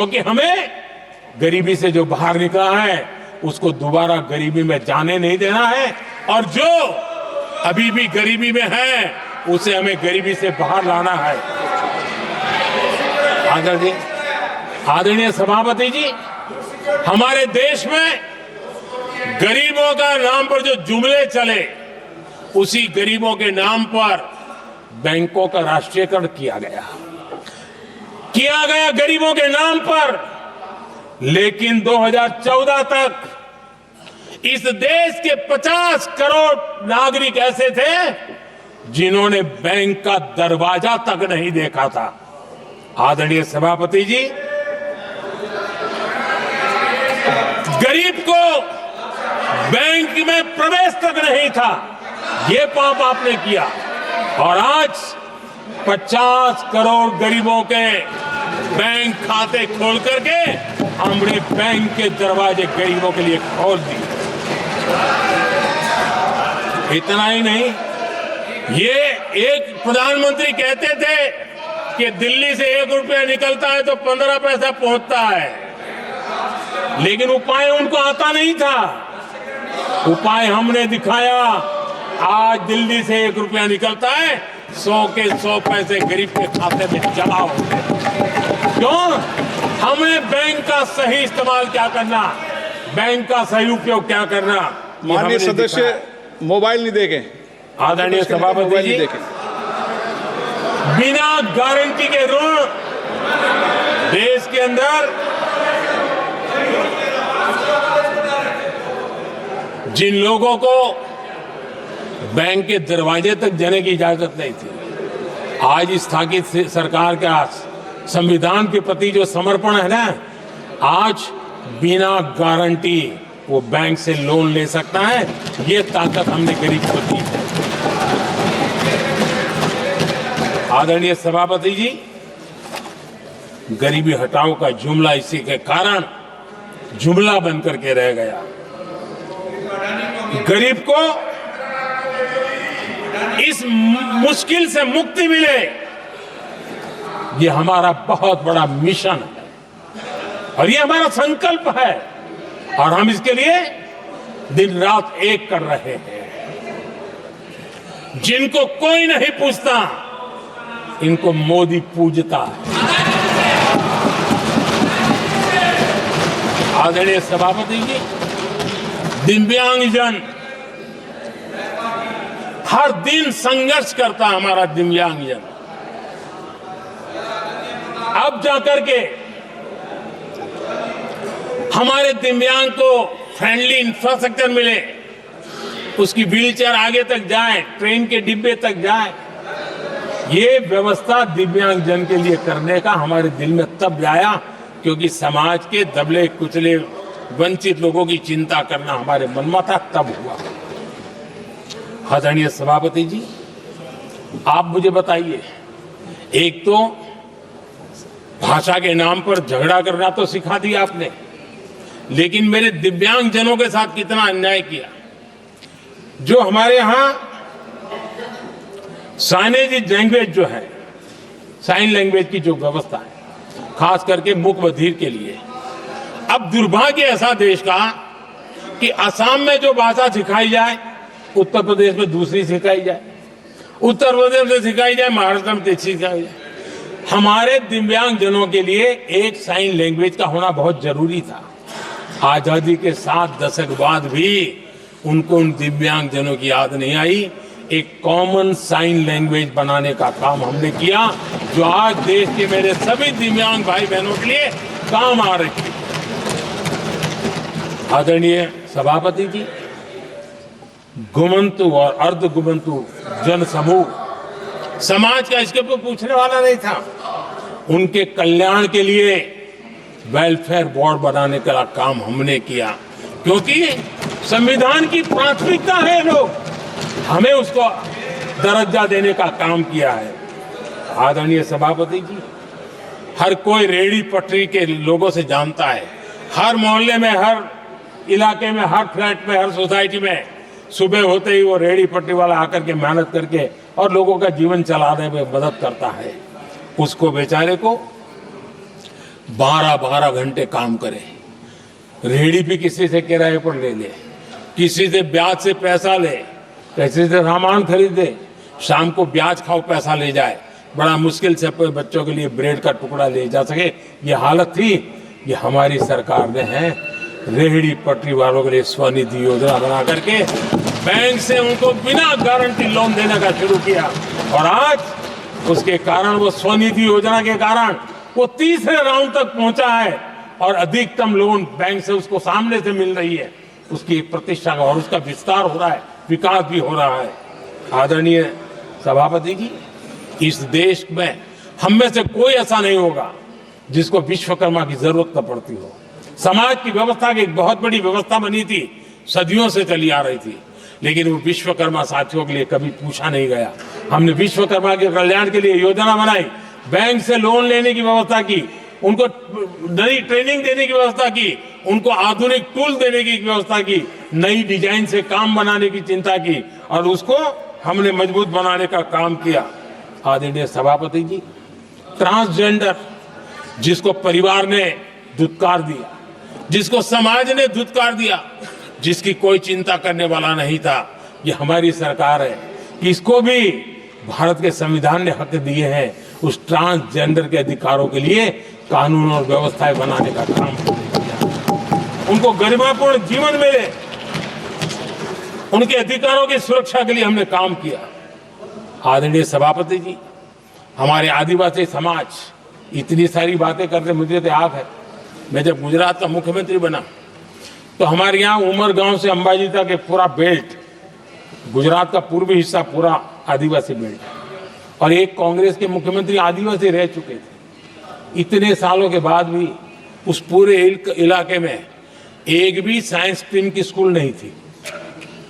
क्योंकि हमें गरीबी से जो बाहर निकला है उसको दोबारा गरीबी में जाने नहीं देना है, और जो अभी भी गरीबी में है उसे हमें गरीबी से बाहर लाना है। आदरणीय सभापति जी, हमारे देश में गरीबों का नाम पर जो जुमले चले, उसी गरीबों के नाम पर बैंकों का राष्ट्रीयकरण किया गया गरीबों के नाम पर। लेकिन 2014 तक इस देश के 50 करोड़ नागरिक ऐसे थे जिन्होंने बैंक का दरवाजा तक नहीं देखा था। आदरणीय सभापति जी, गरीब को बैंक में प्रवेश तक नहीं था, ये पाप आपने किया। और आज 50 करोड़ गरीबों के बैंक खाते खोल करके हमने बैंक के दरवाजे गरीबों के लिए खोल दिए। इतना ही नहीं, ये एक प्रधानमंत्री कहते थे कि दिल्ली से 1 रुपया निकलता है तो 15 पैसा पहुंचता है, लेकिन उपाय उनको आता नहीं था। उपाय हमने दिखाया। आज दिल्ली से 1 रुपया निकलता है, 100 के 100 पैसे गरीब के खाते में जमा होते हैं। क्यों? हमें बैंक का सही इस्तेमाल क्या करना, बैंक का सही उपयोग क्या करना। माननीय सदस्य मोबाइल नहीं देखें। आदरणीय सभापति जी, बिना गारंटी के ऋण देश के अंदर जिन लोगों को बैंक के दरवाजे तक जाने की इजाजत नहीं थी, आज स्थापित सरकार का संविधान के प्रति जो समर्पण है ना, आज बिना गारंटी वो बैंक से लोन ले सकता है। ये ताकत हमने गरीब को दी है। आदरणीय सभापति जी, गरीबी हटाओ का जुमला इसी के कारण जुमला बनकर के रह गया। गरीब को इस मुश्किल से मुक्ति मिले, ये हमारा बहुत बड़ा मिशन है और ये हमारा संकल्प है, और हम इसके लिए दिन रात एक कर रहे हैं। जिनको कोई नहीं पूछता, इनको मोदी पूजता है। आदरणीय सभापति जी, दिव्यांगजन हर दिन संघर्ष करता हमारा दिव्यांगजन। अब जाकर के हमारे दिव्यांग को फ्रेंडली इंफ्रास्ट्रक्चर मिले, उसकी व्हीलचेयर आगे तक जाए, ट्रेन के डिब्बे तक जाए। ये व्यवस्था दिव्यांगजन के लिए करने का हमारे दिल में तब आया क्योंकि समाज के दबले कुचले वंचित लोगों की चिंता करना हमारे मन में था, तब हुआ। आदरणीय सभापति जी, आप मुझे बताइए, एक तो भाषा के नाम पर झगड़ा करना तो सिखा दिया आपने, लेकिन मेरे दिव्यांगजनों के साथ कितना अन्याय किया। जो हमारे यहां साइनेज लैंग्वेज जो है, साइन लैंग्वेज की जो व्यवस्था है, खास करके मूक बधिर के लिए, अब दुर्भाग्य ऐसा देश का कि असम में जो भाषा सिखाई जाए, उत्तर प्रदेश में दूसरी सिखाई जाए, उत्तर प्रदेश में सिखाई जाए, महाराष्ट्र में तीसरी सिखाई जाए। हमारे दिव्यांगजनों के लिए एक साइन लैंग्वेज का होना बहुत जरूरी था। आजादी के 7 दशक बाद भी उनको उन दिव्यांगजनों की याद नहीं आई। एक कॉमन साइन लैंग्वेज बनाने का काम हमने किया, जो आज देश के मेरे सभी दिव्यांग भाई बहनों के लिए काम आ रही है। आदरणीय सभापति जी, घुमंतु और अर्ध घुमंतु जन समूह समाज का इसके ऊपर पूछने वाला नहीं था। उनके कल्याण के लिए वेलफेयर बोर्ड बनाने का काम हमने किया, क्योंकि संविधान की प्राथमिकता है लोग, हमें उसको दर्जा देने का काम किया है। आदरणीय सभापति जी, हर कोई रेहड़ी पटरी के लोगों से जानता है, हर मोहल्ले में, हर इलाके में, हर फ्लैट में, हर सोसाइटी में सुबह होते ही वो रेहड़ी पटरी वाला आकर के मेहनत करके और लोगों का जीवन चलाने में मदद करता है। उसको बेचारे को 12-12 घंटे काम करे, रेहड़ी भी किसी से किराए पर ले ले, किसी से ब्याज से पैसा ले, किसी से सामान खरीदे, शाम को ब्याज खाओ पैसा ले जाए, बड़ा मुश्किल से अपने बच्चों के लिए ब्रेड का टुकड़ा ले जा सके। ये हालत थी। ये हमारी सरकार ने है रेहड़ी पटरी वालों के लिए स्वनिधि योजना बना करके बैंक से उनको बिना गारंटी लोन देने का शुरू किया, और आज उसके कारण, वो स्वनिधि योजना के कारण वो तीसरे राउंड तक पहुंचा है और अधिकतम लोन बैंक से उसको सामने से मिल रही है। उसकी प्रतिष्ठा का और उसका विस्तार हो रहा है, विकास भी हो रहा है। आदरणीय सभापति जी, इस देश में हम में से कोई ऐसा नहीं होगा जिसको विश्वकर्मा की जरूरत न पड़ती हो। समाज की व्यवस्था की एक बहुत बड़ी व्यवस्था बनी थी, सदियों से चली आ रही थी, लेकिन वो विश्वकर्मा साथियों के लिए कभी पूछा नहीं गया। हमने विश्वकर्मा के कल्याण के लिए योजना बनाई, बैंक से लोन लेने की व्यवस्था की, उनको नई ट्रेनिंग देने की व्यवस्था की, उनको आधुनिक टूल देने की व्यवस्था की, नई डिजाइन से काम बनाने की चिंता की, और उसको हमने मजबूत बनाने का काम किया। आदरणीय सभापति जी, ट्रांसजेंडर जिसको परिवार ने धुतकार दिया, जिसको समाज ने धुतकार दिया, जिसकी कोई चिंता करने वाला नहीं था, ये हमारी सरकार है कि इसको भी भारत के संविधान ने हक दिए हैं। उस ट्रांसजेंडर के अधिकारों के लिए कानून और व्यवस्थाएं बनाने का काम किया, उनको गरिमापूर्ण जीवन मिले, उनके अधिकारों की सुरक्षा के लिए हमने काम किया। आदरणीय सभापति जी, हमारे आदिवासी समाज इतनी सारी बातें करते, मुझे तो याद है मैं जब गुजरात का मुख्यमंत्री बना तो हमारे यहाँ उमरगांव से अंबाजी तक एक पूरा बेल्ट, गुजरात का पूर्वी हिस्सा पूरा आदिवासी बेल्ट, और एक कांग्रेस के मुख्यमंत्री आदिवासी रह चुके थे। इतने सालों के बाद भी उस पूरे इलाके में एक भी साइंस स्ट्रीम की स्कूल नहीं थी।